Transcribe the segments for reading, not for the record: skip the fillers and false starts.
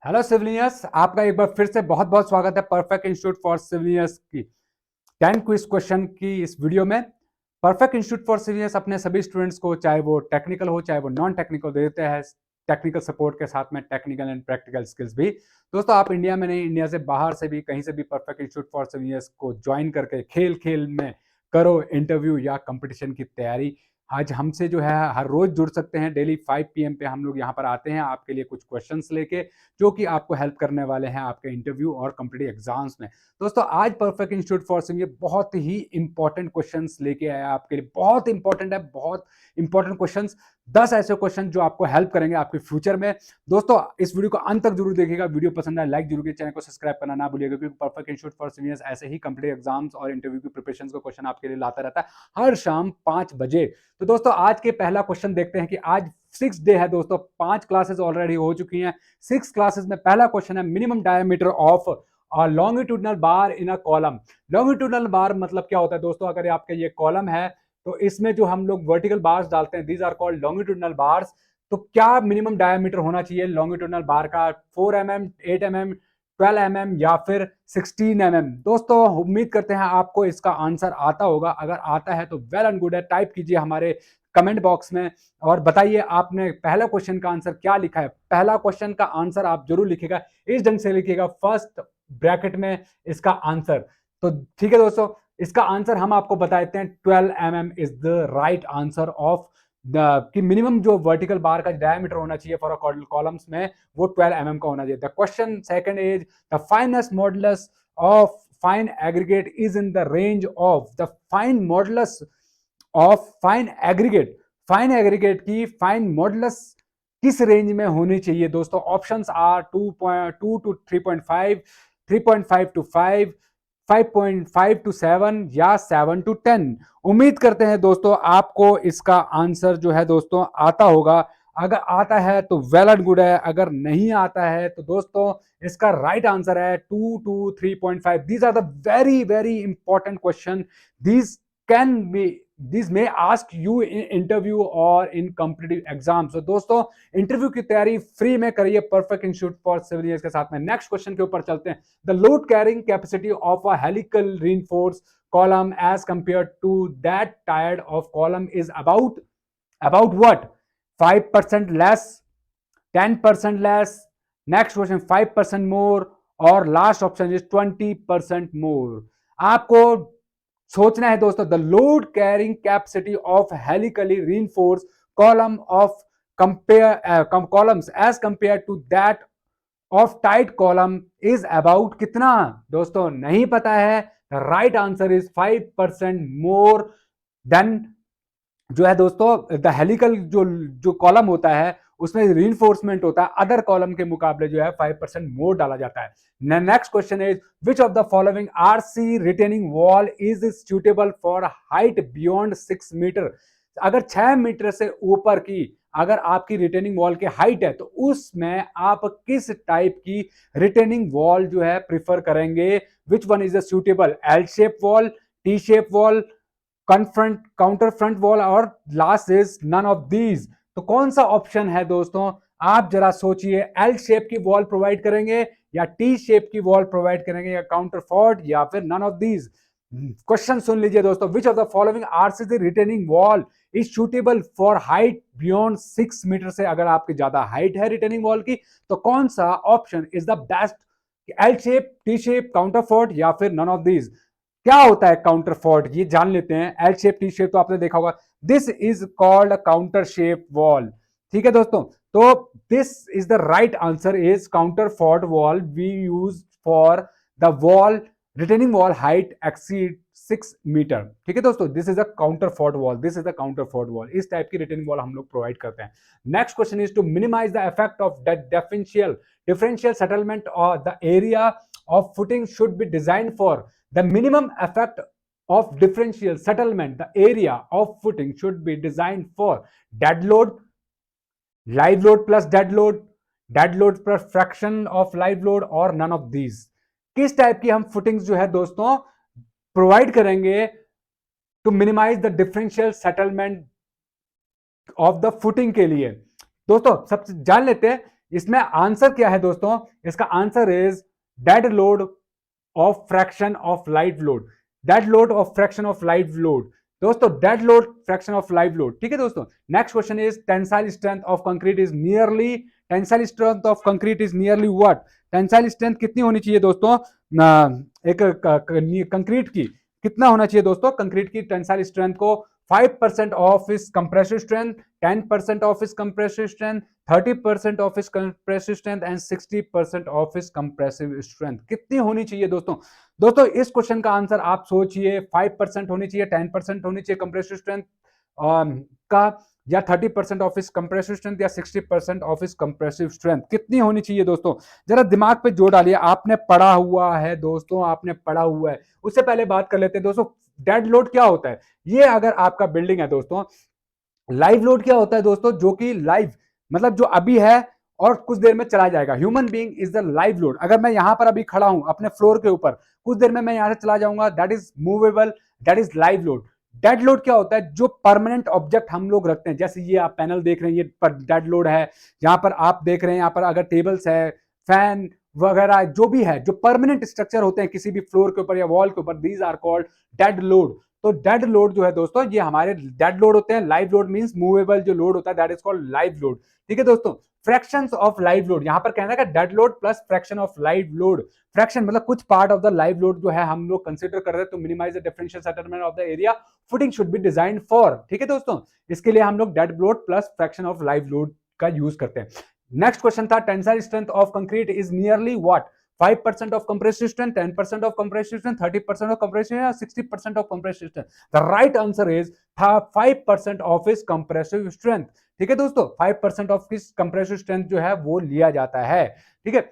Hello civilians, आपका एक बार फिर से बहुत बहुत स्वागत है परफेक्ट इंस्टीट्यूट फॉर सिविलियंस की 10 क्विज क्वेश्चन की इस वीडियो में। परफेक्ट इंस्टीट्यूट फॉर सिविलियंस अपने सभी स्टूडेंट्स को, चाहे वो टेक्निकल हो चाहे वो नॉन टेक्निकल, देते हैं टेक्निकल सपोर्ट के साथ में टेक्निकल एंड प्रैक्टिकल स्किल्स भी। दोस्तों, आप इंडिया में नहीं, इंडिया से बाहर से भी कहीं से भी परफेक्ट इंस्टीट्यूट फॉर सिविलियंस को ज्वाइन करके खेल खेल में करो इंटरव्यू या कंपटीशन की तैयारी। आज हमसे जो है हर रोज जुड़ सकते हैं। डेली 5 PM पे हम लोग यहाँ पर आते हैं आपके लिए कुछ क्वेश्चंस लेके, जो कि आपको हेल्प करने वाले हैं आपके इंटरव्यू और कॉम्पिटिटिव एग्जाम्स में। दोस्तों, आज परफेक्ट इंस्टीट्यूट फॉर सिविलियंस बहुत ही इंपॉर्टेंट क्वेश्चंस लेके आया आपके लिए। बहुत इंपॉर्टेंट है, बहुत इंपॉर्टेंट क्वेश्चंस। 10 ऐसे क्वेश्चन जो आपको हेल्प करेंगे आपके फ्यूचर में। दोस्तों, इस वीडियो को अंत तक जरूर देखिएगा। वीडियो पसंद आए लाइक जरूर कीजिए, चैनल को सब्सक्राइब करना ना भूलिएगा, क्योंकि परफेक्ट इंस्टीट्यूट फॉर सिविलियंस ऐसे ही कॉम्पिटिटिव एग्जाम्स और इंटरव्यू की प्रिपरेशन को क्वेश्चन आपके लिए लाता रहता है हर शाम 5 बजे। तो दोस्तों, आज के पहला क्वेश्चन देखते हैं कि आज 6 डे है दोस्तों, 5 क्लासेस ऑलरेडी हो चुकी हैं। 6 क्लासेस में पहला क्वेश्चन है minimum diameter of longitudinal bar in a column. Longitudinal bar मतलब क्या होता है दोस्तों? अगर आपका ये कॉलम है तो इसमें जो हम लोग वर्टिकल बार्स डालते हैं, these are called longitudinal bars. तो क्या मिनिमम डायमीटर होना चाहिए लॉन्गिट्यूडनल बार का? 4 mm, 8 mm, 12 mm या फिर 16 mm? दोस्तों, उम्मीद करते हैं आपको इसका आंसर आता होगा। अगर आता है तो वेल एंड गुड है, टाइप कीजिए हमारे कमेंट बॉक्स में और बताइए आपने पहला क्वेश्चन का आंसर क्या लिखा है। पहला क्वेश्चन का आंसर आप जरूर लिखिएगा, इस ढंग से लिखिएगा, फर्स्ट ब्रैकेट में इसका आंसर। तो ठीक है दोस्तों, इसका आंसर हम आपको बता देते हैं। 12 mm is the right answer of the कि मिनिमम जो वर्टिकल बार का डायमीटर होना चाहिए फॉर कॉलम्स में वो 12 mm का होना चाहिए। The question second is the finest modulus of fine aggregate is in the range of the fine modulus of fine aggregate की फाइन मॉडुलस किस रेंज में होनी चाहिए दोस्तों? Options are 2.2 to 3.5, 3.5 to 5, 5.5 to 7 या 7 टू 10। उम्मीद करते हैं दोस्तों आपको इसका आंसर जो है दोस्तों आता होगा। अगर आता है तो वेल एंड गुड है, अगर नहीं आता है तो दोस्तों इसका राइट आंसर है 2 to 3.5। These are the very very important question. These can be this में आस्क यू इन इंटरव्यू और इन कॉम्पिटिटिव एग्जाम। तो दोस्तों, इंटरव्यू की तैयारी फ्री में करिए परफेक्ट इंस्टीट्यूट फॉर सिविलियंस के साथ में। नेक्स्ट क्वेश्चन के ऊपर चलते हैं। The load carrying capacity of a helical reinforced column as compared to that tired of column is about what? 5% less, 10% less, next question 5% more, और लास्ट ऑप्शन इज 20% मोर। आपको सोचना है दोस्तों, the load carrying capacity of helically reinforced column of compare columns as compare to that of tight column is about कितना? दोस्तों, नहीं पता है। Right answer is 5% more than जो है दोस्तों द हेलिकल जो कॉलम होता है उसमें रीइंफोर्समेंट होता है, अदर कॉलम के मुकाबले जो है 5% मोर डाला जाता है। Next question is which of the following RC retaining wall is suitable for height beyond 6 metre? अगर 6 मीटर से ऊपर की अगर आपकी रिटेनिंग वॉल की हाइट है तो उसमें आप किस टाइप की रिटेनिंग वॉल जो है प्रिफर करेंगे? Which one is suitable? L shape wall, T shape wall, confront counter front wall, और last is none of these. तो कौन सा ऑप्शन है दोस्तों? आप जरा सोचिए। एल शेप की वॉल प्रोवाइड करेंगे या टी शेप की वॉल प्रोवाइड करेंगे या काउंटर फोर्ट या फिर नन ऑफ दीज? क्वेश्चन सुन लीजिए दोस्तों। Which of the following RCC retaining wall is suitable for height beyond 6 metre? से अगर आपकी ज्यादा हाइट है रिटेनिंग वॉल की तो कौन सा option is the best? L shape, T shape, counter fort या फिर नन ऑफ दीज? क्या होता है काउंटर फोर्ट, ये जान लेते हैं। एल शेप, टी शेप तो आपने देखा होगा। This is called counter shape wall. ठीक है दोस्तों, तो this is the right answer is counterfort wall we use for the wall retaining wall height exceed 6 metre. ठीक है दोस्तों, this is a counterfort wall, this is a counterfort wall. इस type की retaining wall हम लोग provide करते हैं। Next question is to minimise the effect of the differential settlement और the area of footing should be design for the minimum effect of differential settlement. The area of footing should be designed for dead load, live load plus dead load plus fraction of live load, और none of these। किस type की हम footings जो है दोस्तों provide करेंगे to minimise the differential settlement of the footing के लिए? दोस्तों, सबसे जान लेते हैं इसमें आंसर क्या है दोस्तों? इसका answer is dead load of fraction of live load. Dead load of fraction of live load दोस्तों, dead load fraction of live load. ठीक है दोस्तों। Next question is tensile strength of concrete is nearly, tensile strength of concrete is nearly what? Tensile strength कितनी होनी चाहिए दोस्तों? एक concrete की कितना होना चाहिए दोस्तों? कंक्रीट की टेंसाइल स्ट्रेंथ को 5% ऑफ इस कंप्रेसिव स्ट्रेंथ, 10% ऑफ इस कंप्रेसिव स्ट्रेंथ, 30% ऑफ इस कंप्रेसिव स्ट्रेंथ एंड 60% ऑफ इस कंप्रेसिव स्ट्रेंथ कितनी होनी चाहिए दोस्तों? दोस्तों इस क्वेश्चन का आंसर आप सोचिए, 5% होनी चाहिए, 10% होनी चाहिए कंप्रेसिव स्ट्रेंथ का, या 30% ऑफ इस कंप्रेसिव स्ट्रेंथ, या 60% ऑफ इस कंप्रेसिव स्ट्रेंथ कितनी होनी चाहिए दोस्तों? जरा दिमाग पे जोर डालिए। आपने पढ़ा हुआ है दोस्तों, आपने पढ़ा हुआ है। उससे पहले बात कर लेते हैं दोस्तों, डेड लोड क्या होता है? ये अगर आपका बिल्डिंग है दोस्तों, लाइव लोड क्या होता है दोस्तों? जो कि लाइव मतलब जो अभी है और कुछ देर में चला जाएगा। Human being is the live load. अगर मैं यहां पर अभी खड़ा हूं अपने फ्लोर के ऊपर, कुछ देर में मैं यहां से चला जाऊंगा, that is movable, that is live load. Dead load क्या होता है? जो परमानेंट ऑब्जेक्ट हम लोग रखते हैं, जैसे ये आप पैनल देख रहे हैं, ये डेड लोड है। यहां पर आप देख रहे हैं, यहां पर अगर टेबल्स है, फैन वगैरह जो भी है, जो परमानेंट स्ट्रक्चर होते हैं किसी भी फ्लोर के ऊपर या वॉल के ऊपर, these are called dead load. तो डेड लोड जो है दोस्तों, ये हमारे डेड लोड होते हैं। लाइव लोड मींस मूवेबल जो लोड होता है, that is called live load. ठीक है दोस्तों। फ्रैक्शंस ऑफ लाइव लोड, यहां पर कहना है कि dead load plus fraction of live load. Fraction मतलब कुछ part of the live load जो है हम लोग कंसीडर कर रहे हैं, तो minimise the differential settlement of the area footing should be design for. ठीक है दोस्तों, इसके लिए हम लोग dead load plus fraction of live load का यूज करते हैं। नेक्स्ट क्वेश्चन था tensile strength of concrete is nearly what? 5% of compressive strength, 10% of compressive strength, 30% of compressive strength, 60% of compressive strength. The right answer is 5% of his compressive strength. ठीक है दोस्तों, 5% of his compressive strength जो है वो लिया जाता है। ठीक है।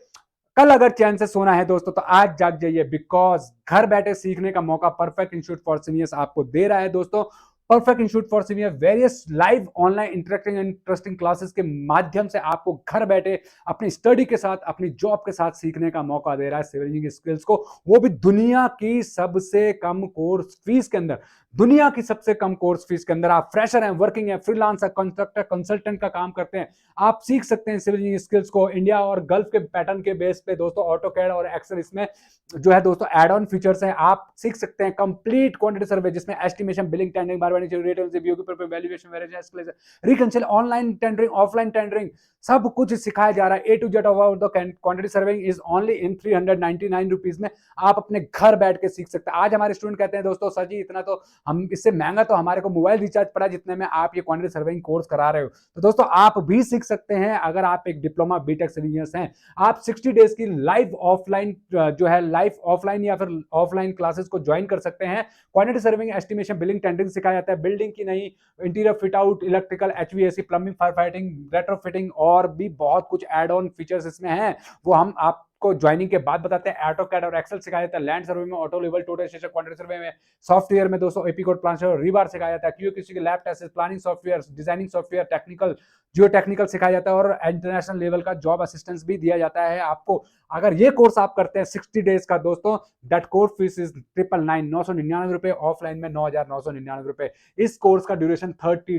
कल अगर चैन से सोना है दोस्तों तो आज जाग जाइए, बिकॉज घर बैठे सीखने का मौका परफेक्ट इंस्टीट्यूट फॉर सीनियर्स आपको दे रहा है दोस्तों। Perfect institute for senior various live online interacting and interesting classes के माध्यम से आपको घर बैठे अपनी स्टडी के साथ, अपनी जॉब के साथ सीखने का मौका दे रहा है सिविल इंजीनियरिंग स्किल्स को, वो भी दुनिया की सबसे कम कोर्स फीस के अंदर। दुनिया की सबसे कम कोर्स फीस के अंदर आप फ्रेशर हैं, वर्किंग है, फ्रीलांसर, कंस्ट्रक्टर, कंसल्टेंट का काम करते हैं, आप सीख सकते हैं सिविल इंजीनियरिंग स्किल्स को इंडिया और गल्फ के पैटर्न के बेस पे दोस्तों। ऑटोकैड और एक्सेल इसमें जो है दोस्तों एड ऑन फीचर्स हैं। आप सीख सकते हैं कंप्लीट क्वांटिटी सर्वे, जिसमें एस्टिमेशन, बिलिंग, टेंडरिंग, बारबारी, rate review, valuation, variation, reconcile, online tendering, offline tendering, सब कुछ सिखाया जा रहा है। A to Z about the quantity serving is only in 399 rupees में आप अपने घर बैठ के सीख सकते हैं। आज हमारे स्टूडेंट कहते हैं दोस्तों, सर जी इतना तो हम, इससे महंगा तो हमारे को मोबाइल रिचार्ज पड़ा जितने में आप ये क्वांटिटी सर्विंग कोर्स करा रहे हो। तो दोस्तों आप भी सीख सकते हैं अगर आप एक डिप्लोमा बीटेक सिविल इंजीनियर्स हैं। आप 60 डेज की लाइव ऑफलाइन जो है लाइव ऑफलाइन या फिर ऑफलाइन क्लासेस को ज्वाइन कर सकते हैं। Quantity serving, estimation, billing, tendering सिखाया जाता है। बिल्डिंग की नहीं, interior fit out, electrical, HVAC, plumbing, fire fighting, retrofitting और भी बहुत कुछ एड ऑन फीचर्स इसमें हैं, वो हम आपको ज्वाइनिंग के बाद बताते हैं। ऑटोकैड और एक्सेल सिखाया जाता है। लैंड सर्वे में, auto level, total structure, quantity survey में, सॉफ्टवेयर में दोस्तों एपीकोड, प्लान और रीबार सिखाया जाता है। क्यूएक्यूसी के lab test, planning software, designing software, technical, geotechnical सिखाया जाता है और इंटरनेशनल लेवल का जॉब असिस्टेंस भी दिया जाता है आपको। अगर ये कोर्स आप करते हैं 60 डेज का दोस्तों, दैट कोर्स फीस इज 999 रुपए, ऑफलाइन में 9,999 रुपए। इस कोर्स का ड्यूरेशन 30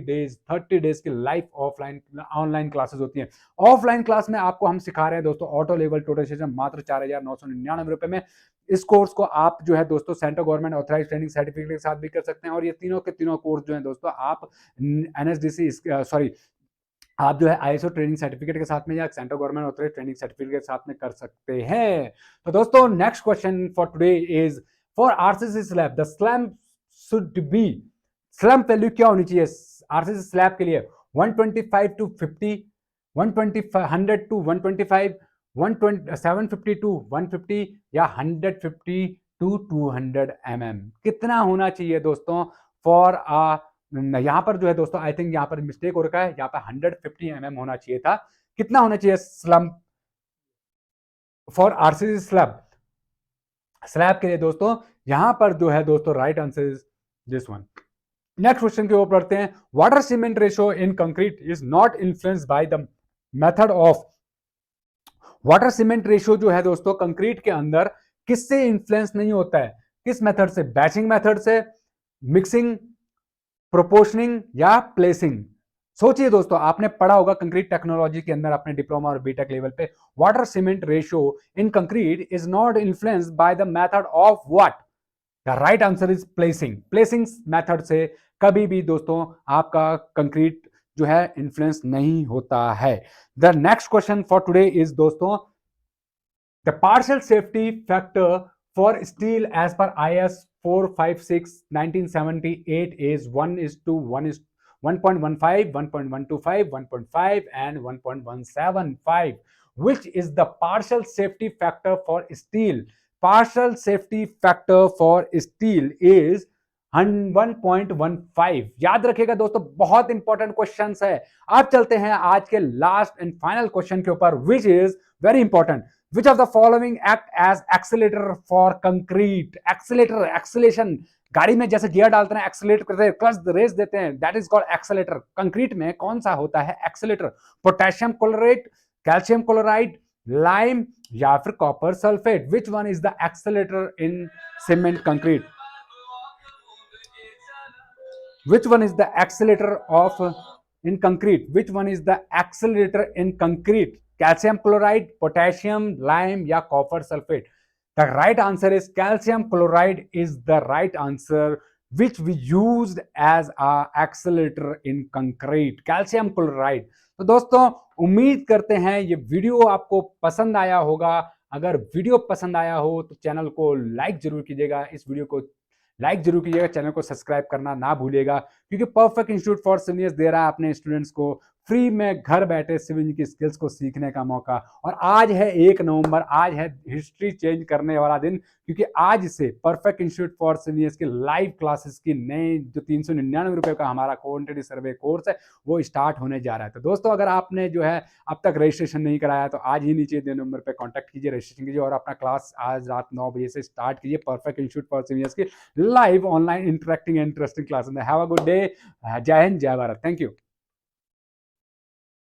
डेज की लाइव ऑफलाइन ऑनलाइन क्लासेस होती हैं। ऑफलाइन क्लास में आपको हम सिखा रहे हैं दोस्तों ऑटो लेवल, टोटल स्टेशन मात्र 4,999 रुपए में। इस कोर्स को आप जो है दोस्तों central government authorise training certificate के साथ भी कर सकते हैं। और ये तीनों के तीनों कोर्स जो है दोस्तों आप एनएसडीसी सॉरी आप जो है आईएसओ ट्रेनिंग सर्टिफिकेट के साथ में या central government authorise training certificate के साथ में कर सकते हैं। तो दोस्तों next question for today is for RCC slab the slab should be, slab value क्या होनी चाहिए आरसीसी स्लैब के लिए? 125 टू 50, 100 टू 125, 750 टू 150 या 150 टू 200 mm। कितना होना चाहिए दोस्तों फॉर यहां पर जो है दोस्तों, आई थिंक यहां पर मिस्टेक हो रखा है, यहां पर 150 mm होना चाहिए था। कितना होना चाहिए slab for RCC slab? Slab के लिए दोस्तों यहां पर जो है दोस्तों right answer is this one. Next question के ऊपर पढ़ते हैं। Water cement ratio in concrete is not influenced by the method of. Water cement ratio जो है दोस्तों कंक्रीट के अंदर किससे इन्फ्लुएंस नहीं होता है? किस मेथड से? बैचिंग मेथड से, मिक्सिंग, प्रोपोर्शनिंग या प्लेसिंग? सोचिए दोस्तों, आपने पढ़ा होगा कंक्रीट टेक्नोलॉजी के अंदर अपने डिप्लोमा और बीटेक लेवल पे, water cement ratio in concrete is not influenced by the method of what? The right answer is placing. Placing method से कभी भी दोस्तों आपका कंक्रीट जो है इन्फ्लुएंस नहीं होता है। The next question for today is दोस्तों, the partial safety factor for steel as पर IS 456 1978 is 1:1.15, 1.125, 1.5 and 1.175. Which is the partial safety factor for steel? Partial safety factor for steel is 1.15। याद रखिएगा दोस्तों, बहुत important question है। अब चलते हैं आज के लास्ट एंड फाइनल क्वेश्चन के ऊपर, which is very important. Which of the following act as accelerator for concrete? Accelerator, acceleration, गाड़ी में जैसे गियर डालते हैं, एक्सेलेरेट करते हैं, क्लच रेस देते हैं, that is called accelerator. Concrete में कौन सा होता है accelerator? Potassium chloride, calcium chloride, lime या फिर copper sulphate? Which one is the accelerator in cement concrete? Which one is the accelerator of in concrete? Which one is the accelerator in concrete? Calcium chloride, potassium, lime या copper sulfate? The right answer is calcium chloride is the right answer which we used as a accelerator in concrete. Calcium chloride. तो दोस्तों उम्मीद करते हैं ये video आपको पसंद आया होगा। अगर वीडियो पसंद आया हो तो चैनल को लाइक जरूर कीजिएगा, इस वीडियो को लाइक जरूर कीजिएगा, चैनल को सब्सक्राइब करना ना भूलिएगा, क्योंकि perfect institute for civil engineers दे रहा है अपने स्टूडेंट्स को फ्री में घर बैठे सिविल इंजीनियरिंग की स्किल्स को सीखने का मौका। और आज है 1 नवंबर, आज है हिस्ट्री चेंज करने वाला दिन, क्योंकि आज से perfect institute for civil engineers के लाइव क्लासेस की नए जो 399 रुपए का हमारा क्वांटिटी सर्वे कोर्स है वो स्टार्ट होने जा रहा है। तो दोस्तों अगर आपने जो है अब तक रजिस्ट्रेशन नहीं कराया तो आज ही नीचे दिए नंबर पर कॉन्टैक्ट कीजिए, रजिस्ट्रेशन कीजिए और अपना क्लास आज रात 9 बजे से स्टार्ट कीजिए perfect institute for civil engineers की live online interacting and interesting classes में। Have a good day. जय हिंद, जय भारत। Thank you.